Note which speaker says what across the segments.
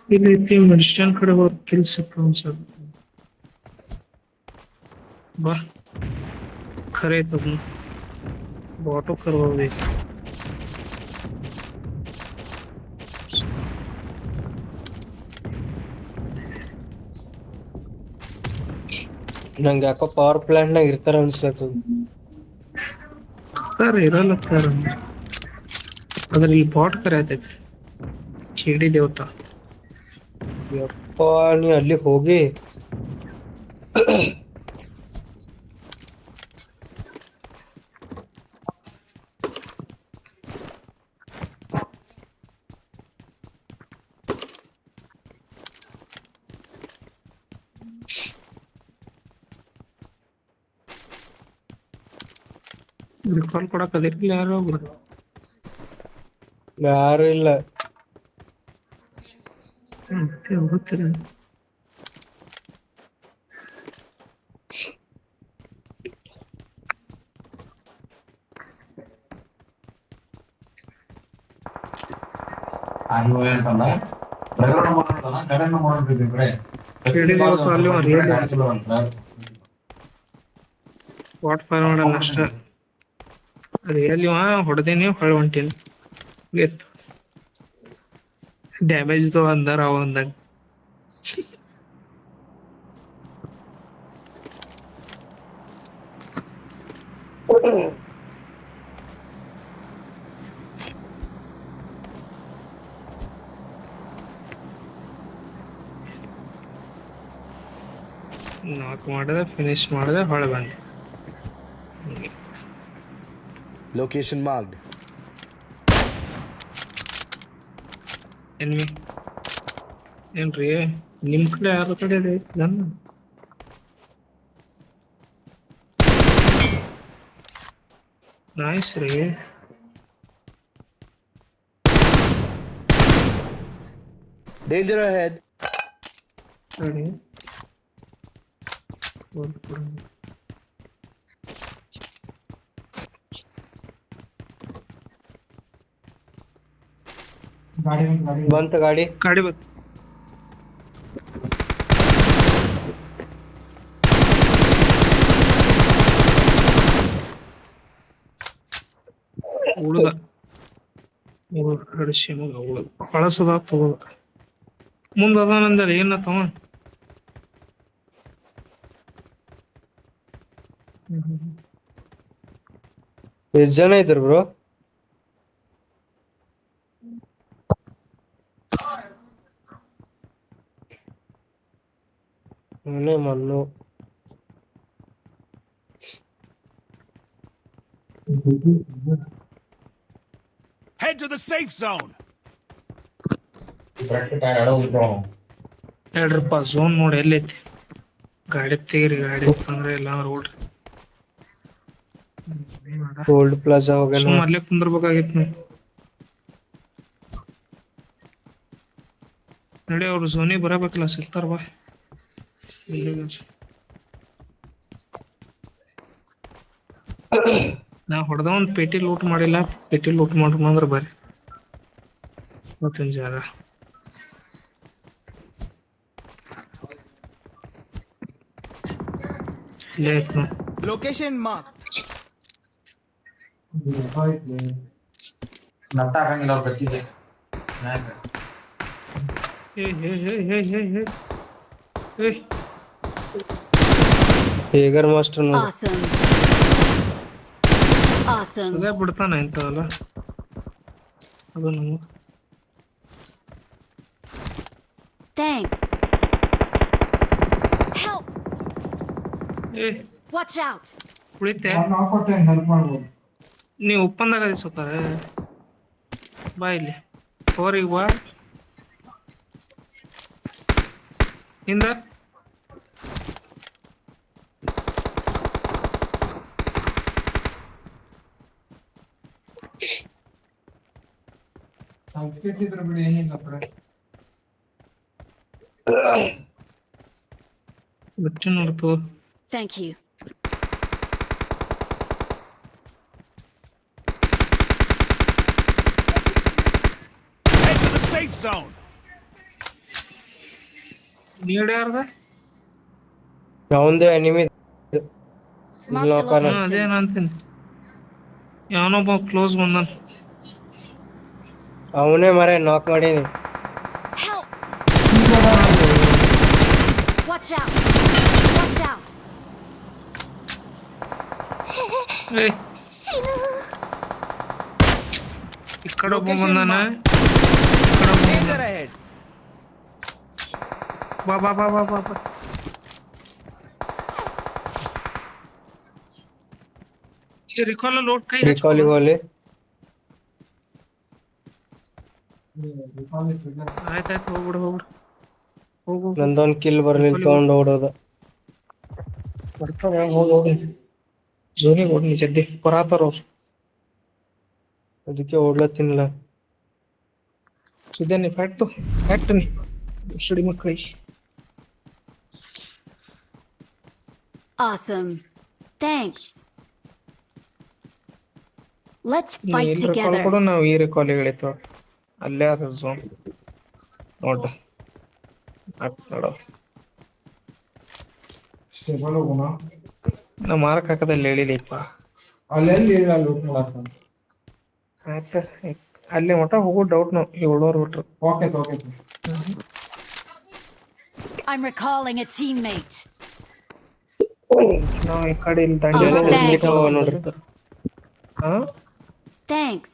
Speaker 1: ಈ ರೀತಿ ಮೆಡಿಸಿನ್ ಕಡೆ ಹೋಗಿ ಕೆಲಸ ಅನ್ಸೋದು ಬಾ ಖರೆ ಐತದ ಆಟೋ ಕರ್ ಹೋಗ್ಬೇಕು
Speaker 2: ನಂಗೆ ಯಾಕೋ ಪವರ್ ಪ್ಲಾಂಟ್ ನಾಗ ಇರ್ತಾರ ಅನ್ಸ್ಲತ್ತದ.
Speaker 1: ಸರ್ ಇರಲ್ಲ ಸರ್ ಅದ್ರ ಈ ಬಾಟ್ ಕರೆ ಆಯ್ತೈತಿ ಕೇಡಿ ದೇವತಾ
Speaker 2: ಯಪ್ಪ ನೀ ಅಲ್ಲಿ ಹೋಗಿ
Speaker 1: ಕಾಲ್ ಕೊಡಕ್ ಅದಿರ್ಲಿ ಯಾರು ಒಬ್ರು
Speaker 2: ಯಾರು ಇಲ್ಲ.
Speaker 1: ಹೋಗ್ತೀರ ವಾಟ್ ಫೈರ್ ಮಾಡಲ್ಲ ಅಷ್ಟ ಅದು ಎಲ್ಲಿ ಹೊಡೆದೇನಿ ಹೊಳ ಹೊಂಟೀನಿ ಗೆತ್ತು ಡ್ಯಾಮೇಜ್ ತೋ ಅಂದಾರ ಅವ ಅಂದಾಗ ನಾಕ್ ಮಾಡಿದೆ ಫಿನಿಶ್ ಮಾಡಿದೆ ಹೊಳೆ ಬಂದೆ
Speaker 3: Location marked.
Speaker 1: ಎನ್ವಿ ಏನ್ರಿ ನಿಮ್ ಕಡೆ ಯಾರ ಕಡೆ ನನ್ನ ನೈಸ್ ರೀ
Speaker 3: Danger ahead.
Speaker 1: ಸರಿ
Speaker 2: ಬಂತ ಗಾಡಿ.
Speaker 1: ಗಾಡಿ ಬಂತು ಉಳ್ದ ಹಡಿಸಿ ಮಗ ಉಳ್ದ ಕಳಸದ ತಗೋದ ಮುಂದ ಅದಾನಂದ್ರೆ ಏನ ತವ
Speaker 2: ಎಷ್ಟ್ ಜನ ಇದ್ರು ಬ್ರೋ? ಮಣ್ಣು
Speaker 3: Head to the safe zone.
Speaker 1: ಹೇಳ್ರಪ್ಪ ಝೋನ್ ನೋಡಿ ಎಲ್ಲೈತಿ ಗಾಡಿ ತೆಗೀರಿ ಗಾಡಿ ಅಂದ್ರೆ ಎಲ್ಲ ರೋಡ್
Speaker 2: ಓಲ್ಡ್ ಪ್ಲಾಜಾ ಹೋಗೋಣ.
Speaker 1: ಸುಮ್ಮ ಅಲ್ಲೇ ಕುಂದ್ರಬೇಕಾಗಿತ್ತು ನೀವು ನಡಿ ಅವ್ರು ಝೋನಿಗೆ ಬರಬೇಕಲ್ಲ ಸಿಗ್ತಾರ ಬಾ ನಾ ಹೊಡೆದ ಒಂದು ಪೇಟಿ ಲೂಟ್ ಮಾಡಿಲ್ಲ ಪೇಟಿ ಲೂಟ್ ಮಾಡ್ಕೊಂಡ್ರೆ ಬರ್ರಿ ಮತ್ತೊಂದು ಜಾಗ ಇಲ್ಲೇ ಐತ್ ನೋಡ್
Speaker 3: Location marked.
Speaker 2: ಹೇಗರ್ ಮಾಸ್ಟರ್ ನೋಡಿ.
Speaker 4: Awesome. Awesome.
Speaker 1: ಅದೇ ಬಿಡ್ತಾನೆ ಇಂಥವಲ್ಲ ಅದು ನಮಗೆ
Speaker 4: Thanks. Help.
Speaker 1: ಏ
Speaker 4: Watch out.
Speaker 1: ಉಳಿತೆ ನೀವು ಒಪ್ಪಂದಾಗ ಅದಿಸ್ತಾರೆ ಬಾ ಇಲ್ಲಿ ಹೋರಿಗೆ ಬಾ ಹಿಂದ ಬಿಡಿ ಏನಿಲ್ಲ ಬಿಟ್ಟು ನೋಡ್ತು
Speaker 4: Thank you.
Speaker 3: Head to the safe zone.
Speaker 1: Need ಯಾರ್ದ
Speaker 2: ಅವಂದು ಎನಿಮಿ
Speaker 4: Marked a
Speaker 2: ಲೋಕನ
Speaker 4: location.
Speaker 1: ಅದೇನ ಅಂತೀನಿ ಯಾವನೊಬ್ಬ ಕ್ಲೋಸ್ ಬಂದನ್
Speaker 2: ಅವನೇ ಮರ ನಾಕ್ ಮಾಡೀನಿ.
Speaker 4: Help! Watch out! Watch out!
Speaker 1: ಏ ಈ ಕಡೆ ಒಬ್ಬ
Speaker 3: Location
Speaker 1: ಬಂದಾನ
Speaker 3: marked.
Speaker 1: ಈ ಕಡೆ ಒಬ್ಬ
Speaker 3: Danger
Speaker 1: ಬಂದಾನ.
Speaker 3: ahead.
Speaker 1: ಬಾ ಬಾ ಬಾ ಬಾ ಬಾ ಬಾ ಈ ರಿಕಾಲ್ ಲೋಡ್ ಕೈ
Speaker 2: ರಿಕಾಲಿಗೆ ಹೋಲಿ.
Speaker 1: ಆಯ್ತಾಯ್ತು ಹೋಗ್ಬಿಡು ಹೋಗ್ಬಿಡು ಹೋಗು
Speaker 2: ನಂದೊಂದ್ ಕಿಲ್ ಬರ್ಲಿಲ್ಲ ತಗೊಂಡ್ ಓಡೋದ.
Speaker 1: ಬರ್ತಾರ ಹೋಗಿ ಜೋನಿಗೆ ಹೋಗಿ ಜಲ್ದಿ ಬರಾತಾರ ಅವ್ರು
Speaker 2: ಅದಕ್ಕೆ ಓಡ್ಲತ್ತಿನ್ಲ.
Speaker 1: ಸುದ್ದಿ ಫ್ಯಾಕ್ಟ್ ನೀ ಸ್ಟಡಿ ಮಕ್ಕಳಿಗೆ
Speaker 4: Awesome. Thanks. Let's fight together.
Speaker 1: ಕೂಡ ನಾವು ಈ ರಿಕಾಲಿಗೆ ಇಳಿತೇವ ಅಲ್ಲೇ ಅದ ಝೋನ್ ನೋಡ್ರಿ ನೋಡ ನಾ ಮಾರ್ಕ್ ಹಾಕದಲ್ಲಿ ಹೇಳಿದೈಪ ಆಯ್ತ ಅಲ್ಲಿ ಮಟ ಹೋಗೋ ಡೌಟ್ ನಾವು 7 ಬಿಟ್ರು
Speaker 4: I'm recalling a teammate.
Speaker 1: ನಾವ್ ಈ ಕಡೆ ಇಲ್ಲಿ ದಂಡ
Speaker 4: Oh, thanks.
Speaker 2: ನೋಡ್ರಿ
Speaker 1: ಹಾ
Speaker 4: Thanks.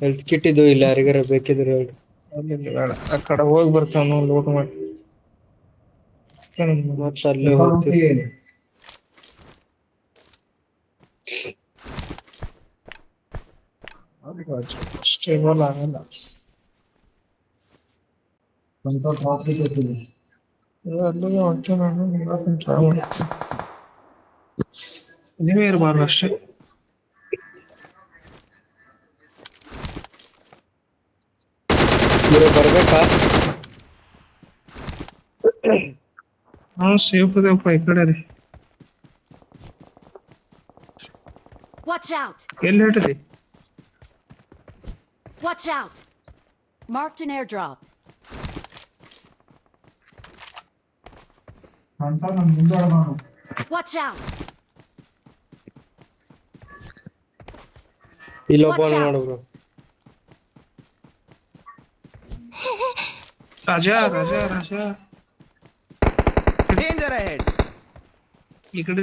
Speaker 2: ಹೆಲ್ತ್ ಕಿಟ್ ಇದು ಇಲ್ಲ ಯಾರಿಗಾರ ಬೇಕಿದ್ರೆ ಹೇಳ್ರಿ.
Speaker 1: ಅಲ್ಲಿ ಬೇಡ ಆ ಕಡೆ ಹೋಗಿ ಬರ್ತಾವ ನಾವು ಲೋಡ್ ಮಾಡಿ
Speaker 2: ಮತ್ತ ಅಲ್ಲೇ ಹೋಗ್ತೀವಿ.
Speaker 1: ಸ್ಟೇಬಲ್ ಆಗಲ್ಲ ಅಲ್ಲಿಗೆ ಹೊಂಟೆ ನಾನು ನೀವೇ ಇರಬಾರ್ದು ಅಷ್ಟೇ
Speaker 2: ಇವ್ರು ಬರ್ಬೇಕಾ?
Speaker 1: ನಾವು ಸೇಫ್ ಇದೆಯಪ್ಪ ಈ ಕಡೆ ರೀ
Speaker 4: Watch out!
Speaker 1: ಎಲ್ಲಿ ಹೇಳ್ರಿ
Speaker 4: Watch out! Marked an airdrop. Watch out!
Speaker 2: ಇಲ್ಲೊಬ್ಬ
Speaker 4: Watch out.
Speaker 2: ನೋಡು bro.
Speaker 1: Raja Raja Raja
Speaker 3: Danger ahead.
Speaker 1: ಈ ಕಡೆ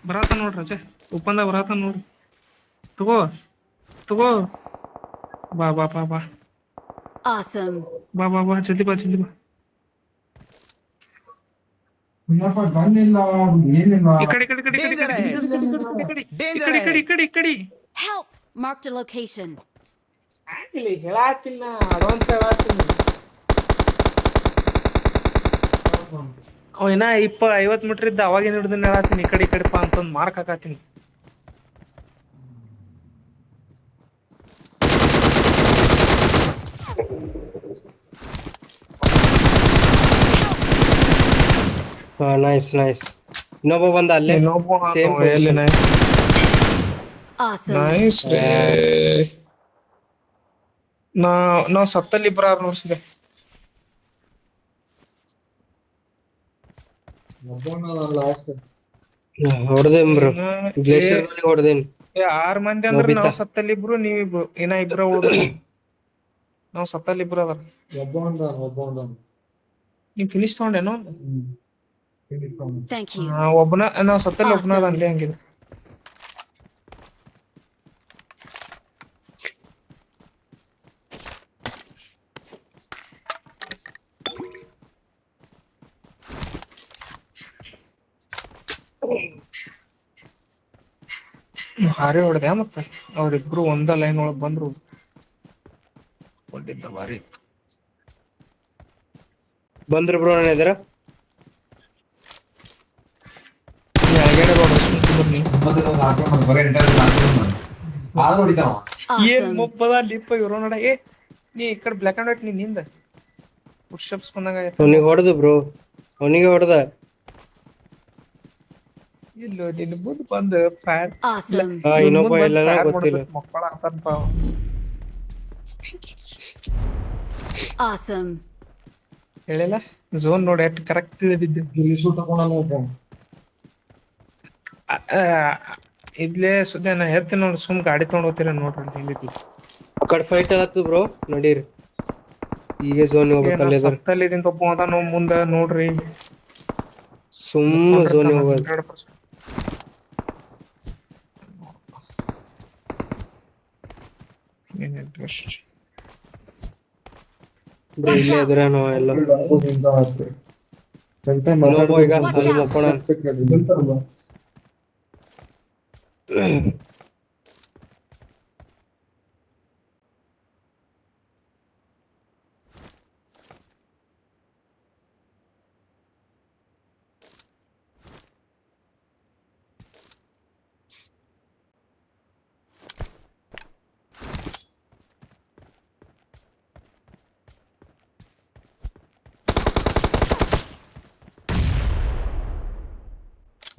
Speaker 1: ಬರಾತ ನೋಡ್ರಿ ರಾಜಾ ಓಪನ್ದಾಗ ಬರಾತ ನೋಡ್ರಿ ತಗೋ ತಗೋ ಬಾ ಬಾ ಬಾ ಬಾ
Speaker 4: Awesome.
Speaker 1: ಬಾ ಬಾ ಬಾ ಜಲ್ದಿ ಬಾ ಜಲ್ದಿ ಬಾ ಈ ಕಡೆ ಈ ಕಡೆ ಈ ಕಡೆ ಈ ಕಡೆ ಈ ಕಡೆ ಈ ಕಡೆ ಈ ಕಡೆ ಈ ಕಡೆ
Speaker 4: Help! Marked a location.
Speaker 1: ಇಲ್ಲಿ ಹೇಳಾತಿಲ್ಲ ಅಡ್ವಾನ್ಸ್ ಹೇಳಾತಿಲ್ಲ ಅವ ಇನ್ನ 50 ಮೀಟರ್ ಇದ್ದ ಅವಾಗಿನ ಹಿಡ್ದನ್ನ ಹೇಳಾತೀನಿ ಈ ಕಡೆ ಪಾ ಅಂತಂದ್ ಮಾರ್ಕ್ ಹಾಕಾತೀನಿ
Speaker 2: ನೈಸ್ ನೈಸ್. ಇನ್ನೊಬ್ಬ ಬಂದ ಅಲ್ಲೇ ಸೇಮ್
Speaker 1: ಎಲ್ಲಿ
Speaker 4: Awesome.
Speaker 1: ನೈಸ್ ನಾವ್ ಸತ್ತಲ್ಲಿ ಇಬ್ಬರ ನೋಡ್ಸಿದೆ
Speaker 2: ಹೊಡೆದೇನ್ ಬ್ರೋ. ಗ್ಲೇಷಿಯರ್ ಹೊಡೆದೇನ್.
Speaker 1: 6 ಮಂದಿ ಅಂದ್ರೆ ನಾವ್ ಸತ್ತಲ್ಲಿ ಇಬ್ರು ನೀವಿಬ್ರು ಇನ್ನ ಇಬ್ರ ಉಳಿದ್ರು ನಾವ್ ಸತ್ತಲ್ಲಿ ಇಬ್ರು ಅದಾರ ನೀವ್ ಫಿನಿಶ್ ತಗೊಂಡೇನೋ
Speaker 4: Thank you.
Speaker 1: ಒಬ್ಬನ ನಾವ್ ಸತ್ತಲ್ಲಿ ಒಬ್ಬನ ಅದ ಅಲ್ಲೇ ಹಂಗಿದೆ ಭಾರಿ ಹೊಡೆದೆ ಮತ್ತೆ ಅವ್ರಿಬ್ರು ಒಂದ ಲೈನ್ ಒಳಗ್ ಬಂದ್ರು ಹೊಡಿದ್ದ ಭಾರಿ
Speaker 2: ಬಂದ್ರು ಬ್ರೋ ನನ್ನ ಎದುರ.
Speaker 1: ಏನ್
Speaker 4: Awesome.
Speaker 1: ಮುಪ್ಪದ ಲಿಪ್ಪ ಇವ್ರು ನೋಡ ಏ ನೀ ಈ ಕಡೆ ಬ್ಲಾಕ್ ಅಂಡ್ ವೈಟ್ ನೀನ್ ನಿಂದ ಪುಷಪ್ಸ್ ಬಂದಾಗ
Speaker 2: ಅವನಿಗೆ ಹೊಡೆದು ಬ್ರೋ. ಅವನಿಗೆ ಹೊಡೆದ.
Speaker 1: ಇಲ್ಲೋ ನಿನ್ ಮುಂದ್ ಬಂದು ಫೈರ್
Speaker 4: Awesome.
Speaker 2: ಇನ್ನೊಬ್ಬ ಎಲ್ಲಾನ ಗೊತ್ತಿಲ್ಲ.
Speaker 1: ಮಕ್ಕಳ ಅಂತಾನಪ್ಪ
Speaker 4: Awesome.
Speaker 1: ಹೇಳಿಲ್ಲ ಝೋನ್ ನೋಡಿ ಎಷ್ಟು ಕರೆಕ್ಟ್ ಇಳಿದಿದ್ದೆ. ಇದ್ಲೇ ಸುದ್ದಿ ನಾ ಹೇಳ್ತೀನಿ ನೋಡಿ, ಸುಮ್ ಗಾಡಿ ತಗೊಂಡ್ ಹೋಗ್ತೀರ ನೋಡ್ರಿ ಹಿಂದಿದ್ವಿ.
Speaker 2: ಆ ಕಡೆ ಫೈಟ್ ಆಗತ್ತದ ಬ್ರೋ, ನಡೀರಿ ಈಗ ಝೋನ್ ಹೋಗ್ಬೇಕಲ್ಲ ಇದ್ರ
Speaker 1: ಸತ್ತಲ್ಲಿ ಇದೀನಿ ಒಬ್ಬ ಅದಾನು ಮುಂದ ನೋಡ್ರಿ.
Speaker 2: ಸುಮ್ಮ ಝೋನ್ ಹೋಗೋದು
Speaker 1: 100%. ಏನ್ ಇಂಟ್ರೆಸ್ಟ್
Speaker 2: ಬ್ರೋ, ಇಲ್ಲೇ ಇದ್ರ ನಾವು ಎಲ್ಲ ಇನ್ನೊಬ್ಬ ಈಗ ಅಲ್ಲಿ ಮಕ್ಕೋಣ.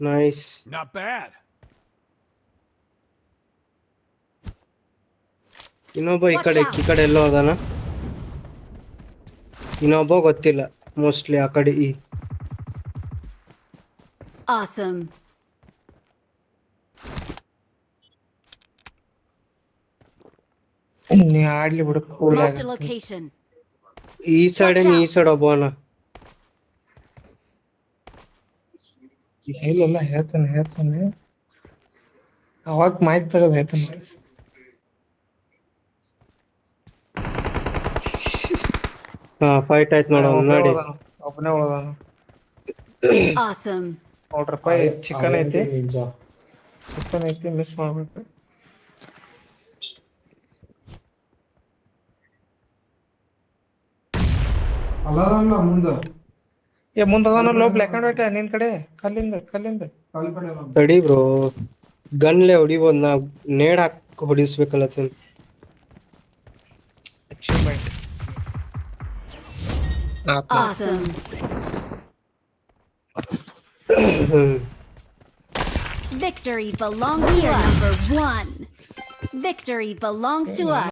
Speaker 2: ನೈಸ್.
Speaker 3: Not bad.
Speaker 2: ಇನ್ನೊಬ್ಬ ಈ ಕಡೆ ಎಲ್ಲೋ ಅದಾನ, ಇನ್ನೊಬ್ಬ ಗೊತ್ತಿಲ್ಲ, ಮೋಸ್ಟ್ಲಿ ಆ ಕಡೆ ಈ
Speaker 4: Awesome.
Speaker 1: ನೀ ಆಡ್ಲಿ ಬಿಡು.
Speaker 4: Marked a location.
Speaker 2: ಈ ಸೈಡ್ ಒಬ್ಬನ.
Speaker 1: ಇಲ್ಲ ಹೇಳ್ತಾನೆ ಅವಾಗ ಮಾಹಿತಿ ತಗದ್ ಹೇಳ್ತಾನೆ.
Speaker 2: ಹಾ ಫೈಟ್ ಆಯ್ತು ನೋಡ ನೋಡಿ.
Speaker 1: ಒಬ್ಬನೇ ಉಳದಾನ
Speaker 4: Awesome.
Speaker 1: ನೋಡ್ರಪ್ಪ. ಚಿಕನ್ ಐತಿ ಮಿಸ್ ಮಾಡ್ಬೇಕು. ಮುಂದದಾನಲ್ಲೋ ಬ್ಲ್ಯಾಕ್ ಅಂಡ್ ವೈಟ್ ನಿನ್ ಕಡೆ ಕಲ್ಲಿಂದ
Speaker 2: ತಡಿ ಬ್ರೋ, ಗನ್ಲೆ ಹೊಡಿಬೋದು, ನಾ ನೇಡ್ ಹಾಕ್ ಹೊಡಿಸ್ಬೇಕಲ್ಲ.
Speaker 1: Achievement.
Speaker 4: Awesome. Victory belongs to us. Number 1. Victory belongs to us.